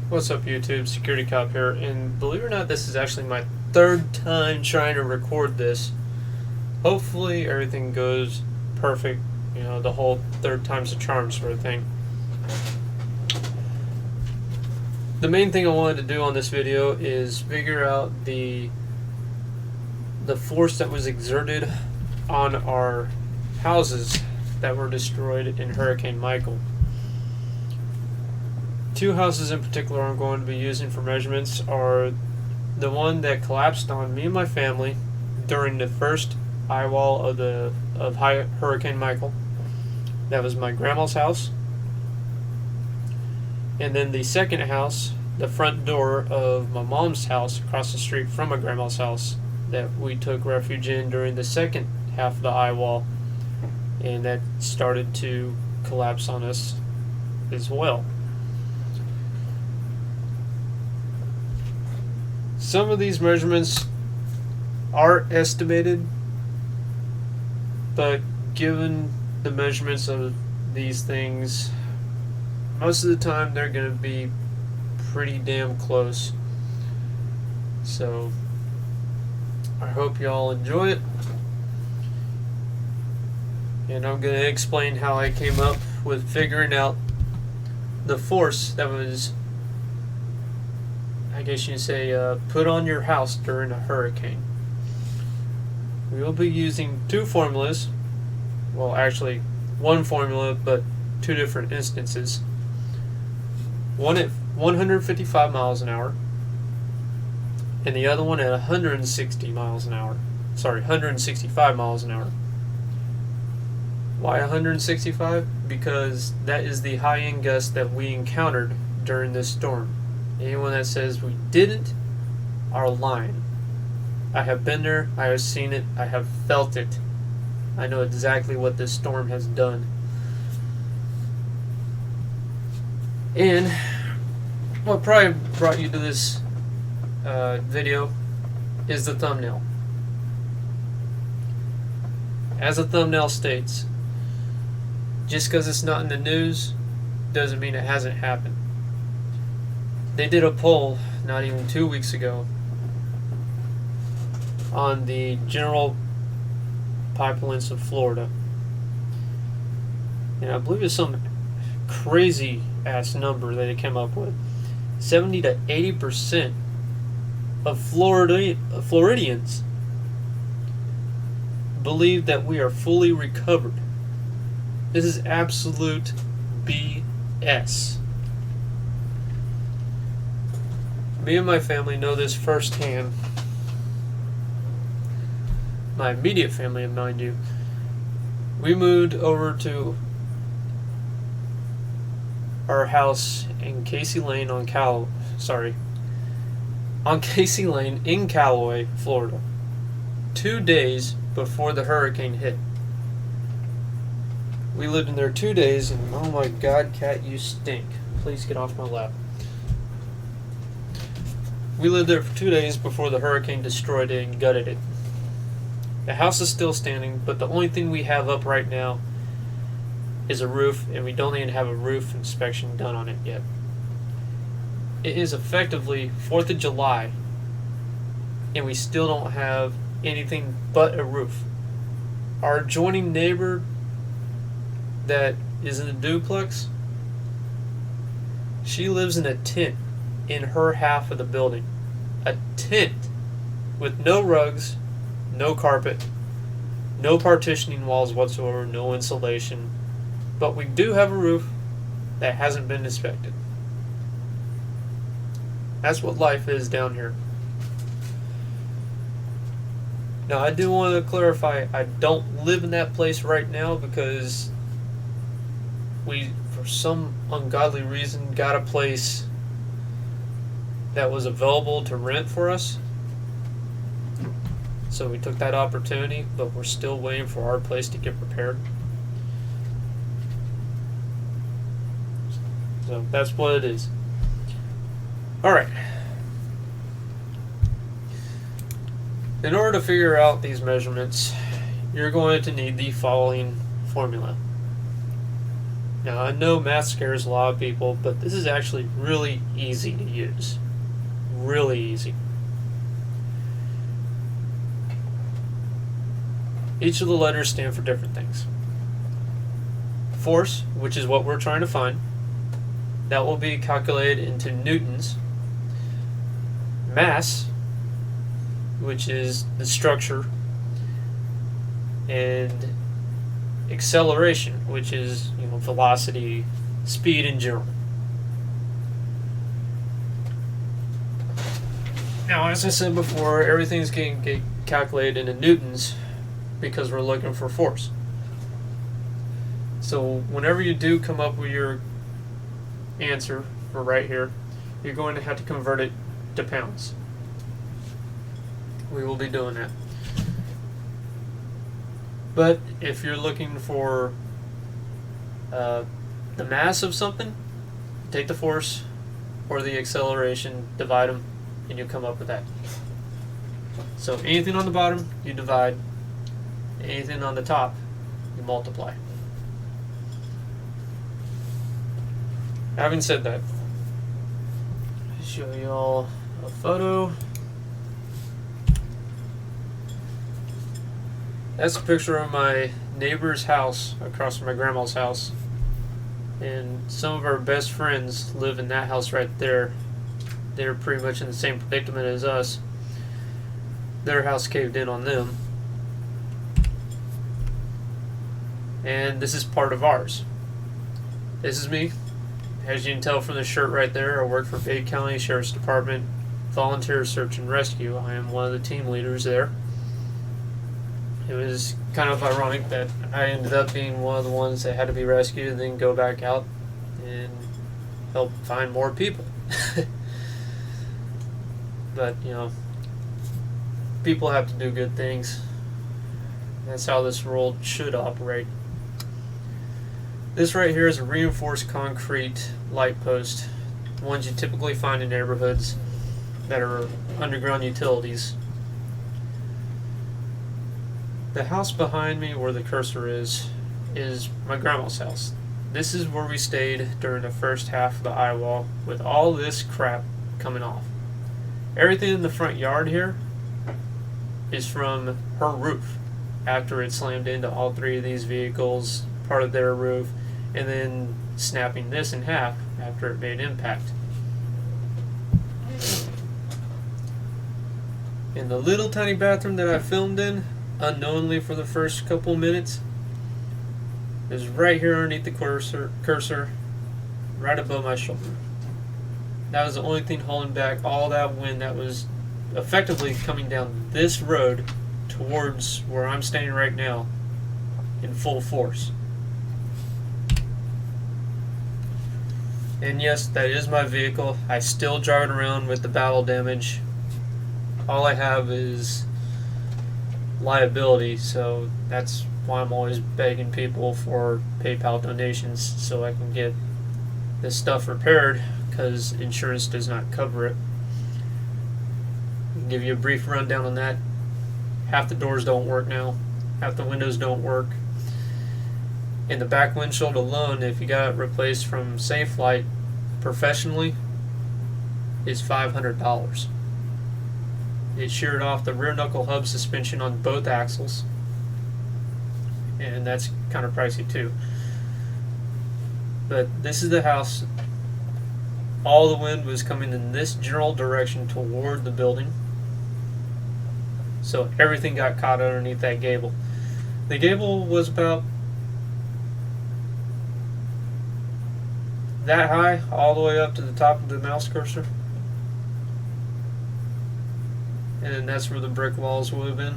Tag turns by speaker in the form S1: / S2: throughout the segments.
S1: What's up, YouTube? Security Cop here, and believe it or not, this is actually my third time trying to record this. Hopefully, everything goes perfect. You know, the whole third time's a charm sort of thing. The main thing I wanted to do on this video is figure out the force that was exerted on our houses that were destroyed in Hurricane Michael. Two houses in particular I'm going to be using for measurements are the one that collapsed on me and my family during the first eye wall of Hurricane Michael. That was my grandma's house. And then the second house, the front door of my mom's house across the street from my grandma's house, that we took refuge in during the second half of the eye wall, and that started to collapse on us as well. Some of these measurements are estimated, but given the measurements of these things, most of the time they're going to be pretty damn close. So I hope y'all enjoy it, and I'm going to explain how I came up with figuring out the force that was, I guess you'd say, put on your house during a hurricane. We will be using two formulas. Well, actually, one formula, but two different instances. One at 155 miles an hour, and the other one at 160 miles an hour. Sorry, 165 miles an hour. Why 165? Because that is the high-end gust that we encountered during this storm. Anyone that says we didn't are lying. I have been there, I have seen it, I have felt it. I know exactly what this storm has done. And what probably brought you to this video is the thumbnail. As the thumbnail states, just because it's not in the news doesn't mean it hasn't happened. They did a poll not even 2 weeks ago on the general populace of Florida, and I believe it's some crazy ass number that they came up with. 70 to 80% of Floridians believe that we are fully recovered. This is absolute BS. Me and my family know this firsthand. My immediate family, mind you. We moved over to our house in Casey Lane on Casey Lane in Callaway, Florida, 2 days before the hurricane hit. We lived in there 2 days, and oh my God, cat, you stink. Please get off my lap. We lived there for 2 days before the hurricane destroyed it and gutted it. The house is still standing, but the only thing we have up right now is a roof, and we don't even have a roof inspection done on it yet. It is effectively 4th of July, and we still don't have anything but a roof. Our adjoining neighbor that is in a duplex, she lives in a tent in her half of the building. A tent with no rugs, no carpet, no partitioning walls whatsoever, no insulation. But we do have a roof that hasn't been inspected. That's what life is down here. Now, I do want to clarify, I don't live in that place right now because we, for some ungodly reason, got a place that was available to rent for us. So we took that opportunity, but we're still waiting for our place to get prepared. So that's what it is. Alright. In order to figure out these measurements, you're going to need the following formula. Now, I know math scares a lot of people, but this is actually really easy to use. Really easy. Each of the letters stand for different things. Force, which is what we're trying to find, that will be calculated into newtons. Mass, which is the structure, and acceleration, which is velocity, speed in general. Now, as I said before, everything's going to get calculated into newtons because we're looking for force. So whenever you do come up with your answer for right here, you're going to have to convert it to pounds. We will be doing that. But if you're looking for the mass of something, take the force or the acceleration, divide them, and you come up with that. So anything on the bottom, you divide. Anything on the top, you multiply. Having said that, I'll show you all a photo. That's a picture of my neighbor's house across from my grandma's house. And some of our best friends live in that house right there. They're pretty much in the same predicament as us. Their house caved in on them. And this is part of ours. This is me. As you can tell from the shirt right there, I work for Bay County Sheriff's Department Volunteer Search and Rescue. I am one of the team leaders there. It was kind of ironic that I ended up being one of the ones that had to be rescued and then go back out and help find more people. But, people have to do good things. That's how this world should operate. This right here is a reinforced concrete light post, ones you typically find in neighborhoods that are underground utilities. The house behind me, where the cursor is my grandma's house. This is where we stayed during the first half of the eye wall with all this crap coming off. Everything in the front yard here is from her roof after it slammed into all three of these vehicles, part of their roof, and then snapping this in half after it made impact. In the little tiny bathroom that I filmed in, unknowingly for the first couple minutes, is right here underneath the cursor, right above my shoulder. That was the only thing holding back all that wind that was effectively coming down this road towards where I'm standing right now in full force. And yes, that is my vehicle. I still drive it around with the battle damage. All I have is liability, so that's why I'm always begging people for PayPal donations so I can get this stuff repaired, because insurance does not cover it. I'll give you a brief rundown on that. Half the doors don't work now. Half the windows don't work. In the back windshield alone, if you got it replaced from Sq.Ft professionally, is $500. It sheared off the rear knuckle hub suspension on both axles, and that's kind of pricey too. But this is the house. All the wind was coming in this general direction toward the building, so everything got caught underneath that gable. The gable was about that high, all the way up to the top of the mouse cursor, and that's where the brick walls would have been.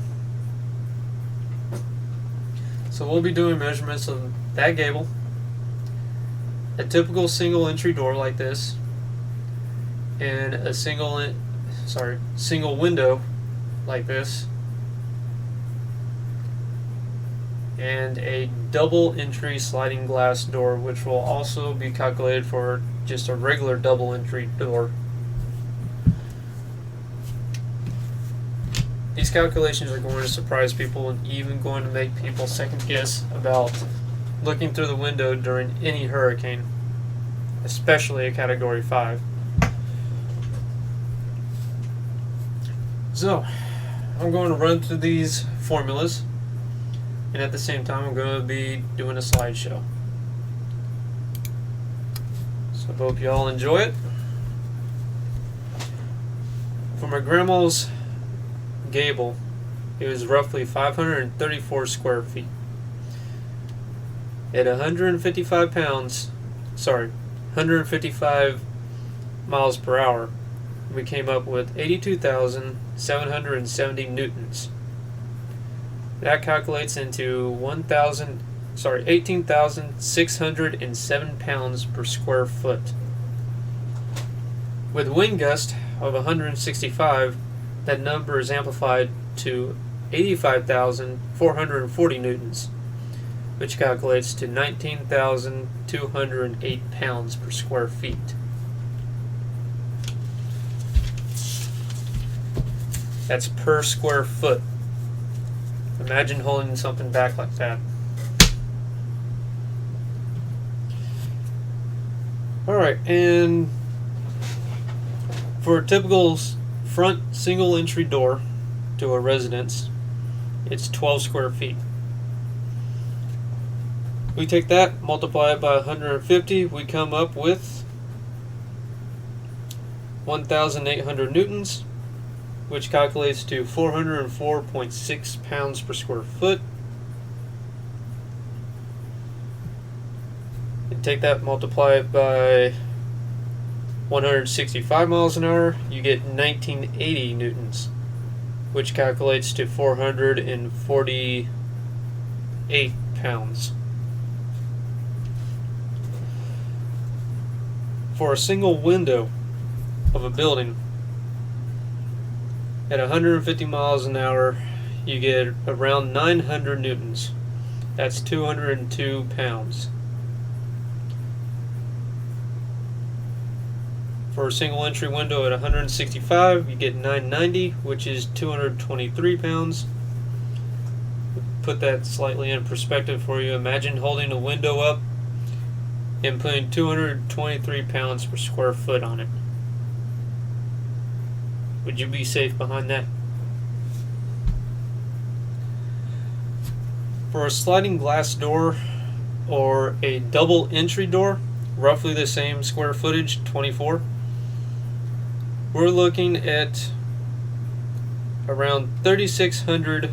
S1: So we'll be doing measurements of that gable, a typical single entry door like this, and a single window like this, and a double entry sliding glass door, which will also be calculated for just a regular double entry door. These calculations are going to surprise people and even going to make people second guess about looking through the window during any hurricane, especially a Category 5. So, I'm going to run through these formulas, and at the same time I'm going to be doing a slideshow. So I hope you all enjoy it. For my grandma's gable, it was roughly 534 square feet. At 155 miles per hour, we came up with 82,770 newtons. That calculates into 18,607 pounds per square foot. With wind gust of 165, that number is amplified to 85,440 newtons, which calculates to 19,208 pounds per square feet. That's per square foot. Imagine holding something back like that. Alright, and for a typical front single entry door to a residence, it's 12 square feet. We take that, multiply it by 150, we come up with 1,800 newtons, which calculates to 404.6 pounds per square foot. And take that, multiply it by 165 miles an hour, you get 1980 newtons, which calculates to 448 pounds. For a single window of a building, at 150 miles an hour, you get around 900 newtons. That's 202 pounds. For a single entry window at 165, you get 990, which is 223 pounds. Put that slightly in perspective for you. Imagine holding a window up and putting 223 pounds per square foot on it. Would you be safe behind that? For a sliding glass door or a double entry door, roughly the same square footage, 24, we're looking at around 3,600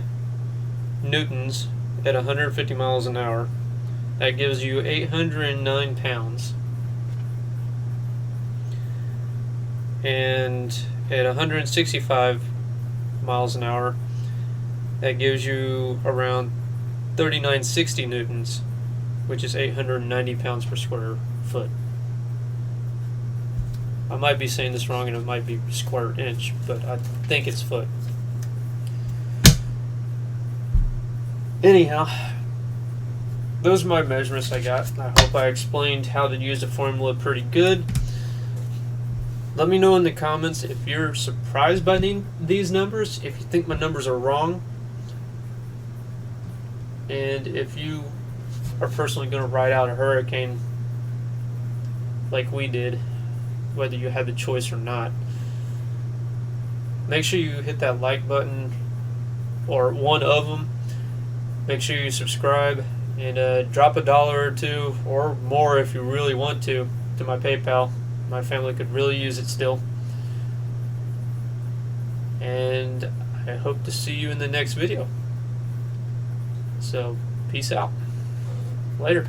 S1: newtons at 150 miles an hour. That gives you 809 pounds. And at 165 miles an hour, that gives you around 3,960 newtons, which is 890 pounds per square foot. I might be saying this wrong and it might be square inch, but I think it's foot. Anyhow, those are my measurements I got. I hope I explained how to use the formula pretty good. Let me know in the comments if you're surprised by these numbers, if you think my numbers are wrong, and if you are personally going to ride out a hurricane like we did, whether you had the choice or not. Make sure you hit that like button, or one of them. Make sure you subscribe, and drop $1 or $2 or more if you really want to my PayPal. My family could really use it still. And I hope to see you in the next video. So, peace out. Later.